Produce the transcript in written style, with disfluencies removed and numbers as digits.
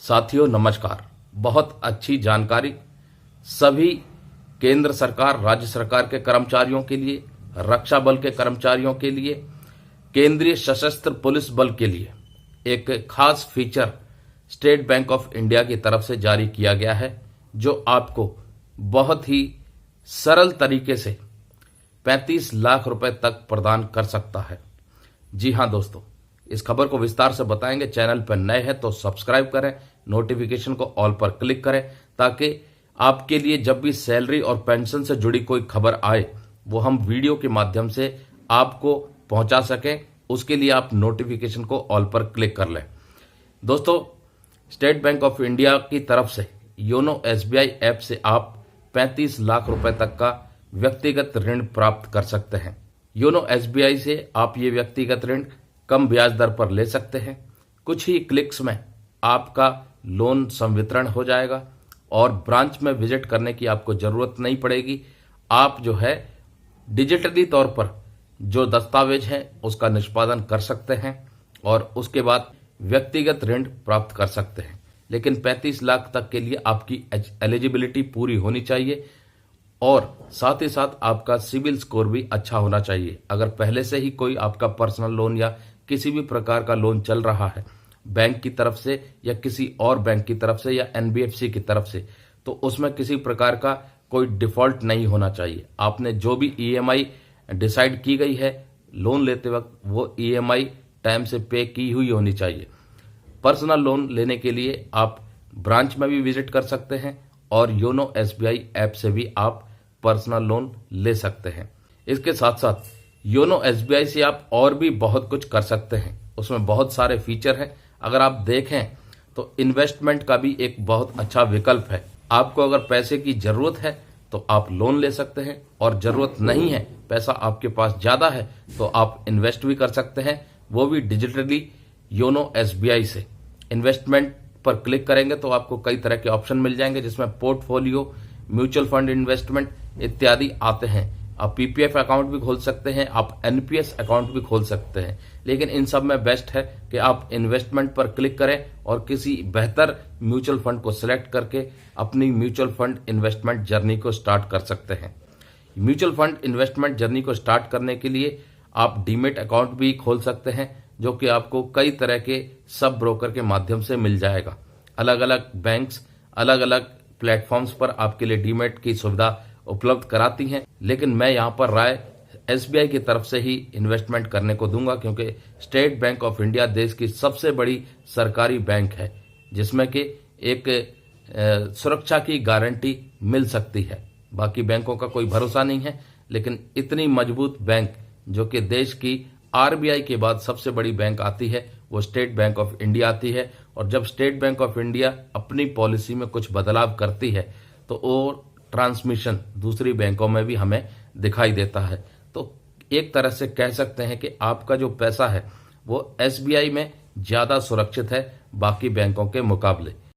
साथियों नमस्कार। बहुत अच्छी जानकारी सभी केंद्र सरकार, राज्य सरकार के कर्मचारियों के लिए, रक्षा बल के कर्मचारियों के लिए, केंद्रीय सशस्त्र पुलिस बल के लिए एक खास feature state bank of India की तरफ से जारी किया गया है, जो आपको बहुत ही सरल तरीके से 35 लाख रुपए तक प्रदान कर सकता है। जी हां दोस्तों, इस खबर को विस्तार से बताएंगे। चैनल पर नए हैं तो सब्सक्राइब करें, नोटिफिकेशन को ऑल पर क्लिक करें, ताकि आपके लिए जब भी सैलरी और पेंशन से जुड़ी कोई खबर आए वो हम वीडियो के माध्यम से आपको पहुंचा सकें। उसके लिए आप नोटिफिकेशन को ऑल पर क्लिक कर लें। दोस्तों, स्टेट बैंक ऑफ इंडिया की तरफ से योनो एसबीआई ऐप से आप 35 लाख रुपए तक का व्यक्तिगत ऋण प्राप्त कर सकते हैं। योनो एसबीआई से आप ये व्यक्तिगत ऋण कम ब्याज दर पर ले सकते हैं। कुछ ही क्लिक्स में आपका लोन संवितरण हो जाएगा और ब्रांच में विजिट करने की आपको जरूरत नहीं पड़ेगी। आप जो है डिजिटली तौर पर जो दस्तावेज है उसका निष्पादन कर सकते हैं और उसके बाद व्यक्तिगत ऋण प्राप्त कर सकते हैं। लेकिन 35 लाख तक के लिए आपकी एलिजिबिलिटी पूरी होनी चाहिए और साथ ही साथ आपका सिविल स्कोर भी अच्छा होना चाहिए। अगर पहले से ही कोई आपका पर्सनल लोन या किसी भी प्रकार का लोन चल रहा है बैंक की तरफ से या किसी और बैंक की तरफ से या एनबीएफसी की तरफ से, तो उसमें किसी प्रकार का कोई डिफॉल्ट नहीं होना चाहिए। आपने जो भी ईएमआई डिसाइड की गई है लोन लेते वक्त, वो ईएमआई टाइम से पे की हुई होनी चाहिए। पर्सनल लोन लेने के लिए आप ब्रांच में भी विजिट कर सकते हैं और योनो एसबीआई ऐप से भी आप पर्सनल लोन ले सकते हैं। इसके साथ साथ योनो एसबीआई से आप और भी बहुत कुछ कर सकते हैं। उसमें बहुत सारे फीचर हैं। अगर आप देखें तो इन्वेस्टमेंट का भी एक बहुत अच्छा विकल्प है। आपको अगर पैसे की जरूरत है तो आप लोन ले सकते हैं और जरूरत नहीं है, पैसा आपके पास ज्यादा है, तो आप इन्वेस्ट भी कर सकते हैं, वो भी डिजिटली योनो एसबीआई से। इन्वेस्टमेंट पर क्लिक करेंगे तो आपको कई तरह के ऑप्शन मिल जाएंगे, जिसमें पोर्टफोलियो, म्यूचुअल फंड इन्वेस्टमेंट इत्यादि आते हैं। आप पीपीएफ अकाउंट भी खोल सकते हैं, आप एनपीएस अकाउंट भी खोल सकते हैं। लेकिन इन सब में बेस्ट है कि आप इन्वेस्टमेंट पर क्लिक करें और किसी बेहतर म्यूचुअल फंड को सिलेक्ट करके अपनी म्यूचुअल फंड इन्वेस्टमेंट जर्नी को स्टार्ट कर सकते हैं। म्यूचुअल फंड इन्वेस्टमेंट जर्नी को स्टार्ट करने के लिए आप डीमेट अकाउंट भी खोल सकते हैं, जो कि आपको कई तरह के सब ब्रोकर के माध्यम से मिल जाएगा। अलग अलग बैंक्स अलग अलग प्लेटफॉर्म्स पर आपके लिए डीमेट की सुविधा उपलब्ध कराती हैं, लेकिन मैं यहां पर राय एसबीआई की तरफ से ही इन्वेस्टमेंट करने को दूंगा, क्योंकि स्टेट बैंक ऑफ इंडिया देश की सबसे बड़ी सरकारी बैंक है, जिसमें कि एक सुरक्षा की गारंटी मिल सकती है। बाकी बैंकों का कोई भरोसा नहीं है, लेकिन इतनी मजबूत बैंक जो कि देश की आरबीआई के बाद सबसे बड़ी बैंक आती है, वो स्टेट बैंक ऑफ इंडिया आती है। और जब स्टेट बैंक ऑफ इंडिया अपनी पॉलिसी में कुछ बदलाव करती है तो वो ट्रांसमिशन दूसरी बैंकों में भी हमें दिखाई देता है। तो एक तरह से कह सकते हैं कि आपका जो पैसा है वो एसबीआई में ज्यादा सुरक्षित है बाकी बैंकों के मुकाबले।